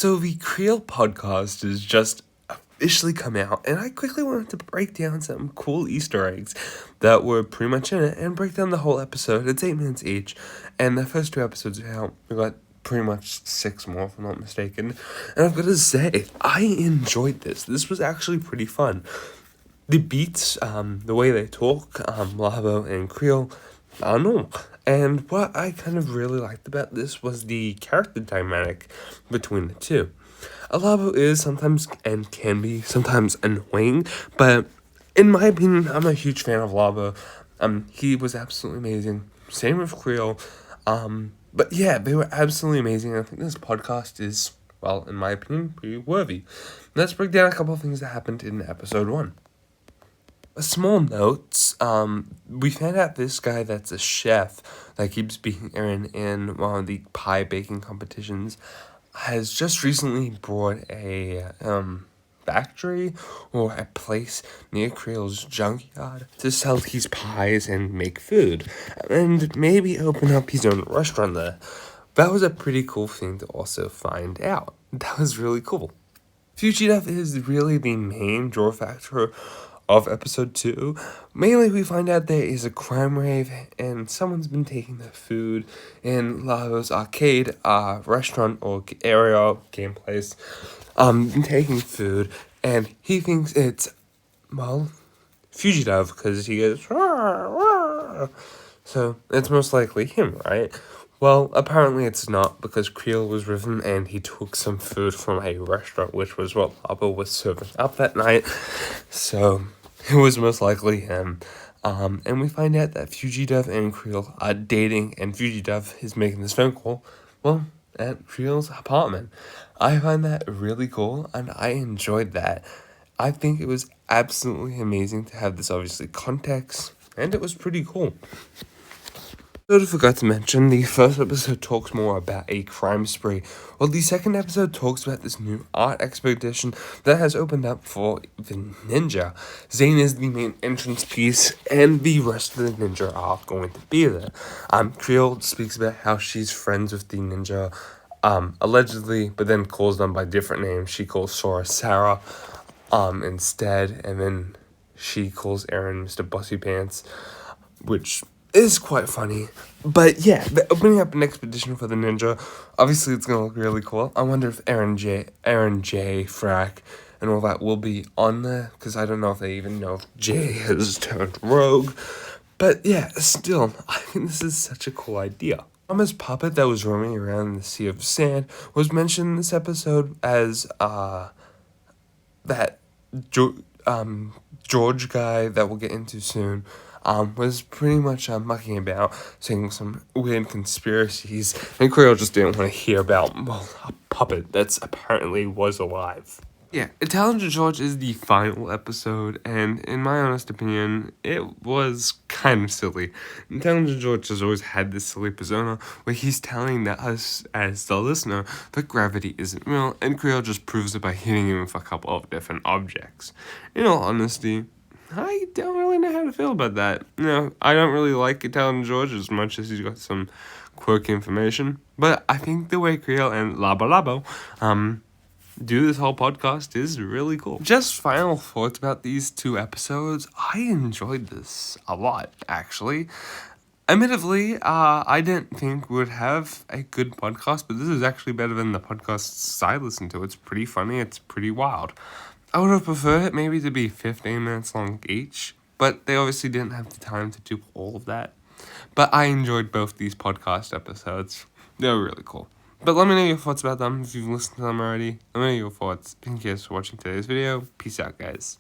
So the Kreel podcast has just officially come out, and I quickly wanted to break down some cool Easter eggs that were pretty much in it and break down the whole episode. It's 8 minutes each, and the first 2 episodes are out. We got pretty much 6 more, if I'm not mistaken. And I've got to say, I enjoyed this. This was actually pretty fun. The beats, the way they talk, Lapu and Kreel, are normal. And what I kind of really liked about this was the character dynamic between the two. Lapu is sometimes and can be sometimes annoying, but in my opinion, I'm a huge fan of Lapu. He was absolutely amazing. Same with Kreel. But yeah, they were absolutely amazing. I think this podcast is, well, in my opinion, pretty worthy. Let's break down a couple of things that happened in episode 1. A small note, we found out this guy that's a chef that keeps beating Aaron in one of the pie baking competitions has just recently brought a factory or a place near Kreel's junkyard to sell these pies and make food, and maybe open up his own restaurant there. That was a pretty cool thing to also find out. That was really cool. Fugitive is really the main draw factor of episode 2. Mainly we find out there is a crime rave and someone's been taking the food in Lapu's arcade restaurant or area game place, taking food, and he thinks it's, well, Fugitive because he goes rah, rah. So it's most likely him, right? Well, apparently it's not, because Kreel was with him and he took some food from a restaurant, which was what Lapu was serving up that night. So it was most likely him. And we find out that Fugitive and Kreel are dating, and Fugitive is making this phone call, well, at Kreel's apartment. I find that really cool, and I enjoyed that. I think it was absolutely amazing to have this, obviously, context, and it was pretty cool. I forgot to mention, the first episode talks more about a crime spree, while the second episode talks about this new art expedition that has opened up for the ninja. Zane is the main entrance piece, and the rest of the ninja are going to be there. Kreel speaks about how she's friends with the ninja, allegedly, but then calls them by different names. She calls Sora Sarah, instead, and then she calls Aaron Mr. Bossy Pants, which is quite funny. But yeah, opening up an expedition for the ninja, obviously it's gonna look really cool. I wonder if Aaron J, Frack, and all that will be on there, because I don't know if they even know if Jay has turned rogue. But yeah, still, I think this is such a cool idea. Mama's puppet that was roaming around in the sea of sand was mentioned in this episode as that George guy that we'll get into soon, was pretty much mucking about, saying some weird conspiracies, and Kreel just didn't want to hear about, well, a puppet that's apparently was alive. Yeah, Italian George is the final episode, and in my honest opinion, it was kind of silly. Italian George has always had this silly persona where he's telling us, as the listener, that gravity isn't real, and Kreel just proves it by hitting him with a couple of different objects. In all honesty, I don't really know how to feel about that. I don't really like Italian George as much as he's got some quirky information, but I think the way Kreel and Lapu do this whole podcast is really cool. Just final thoughts about these 2 episodes. I enjoyed this a lot, actually. Admittedly, I didn't think we would have a good podcast, but this is actually better than the podcasts I listen to. It's pretty funny, it's pretty wild. I would have preferred it maybe to be 15 minutes long each, but they obviously didn't have the time to do all of that. But I enjoyed both these podcast episodes. They were really cool. But let me know your thoughts about them if you've listened to them already. Let me know your thoughts. Thank you guys for watching today's video. Peace out, guys.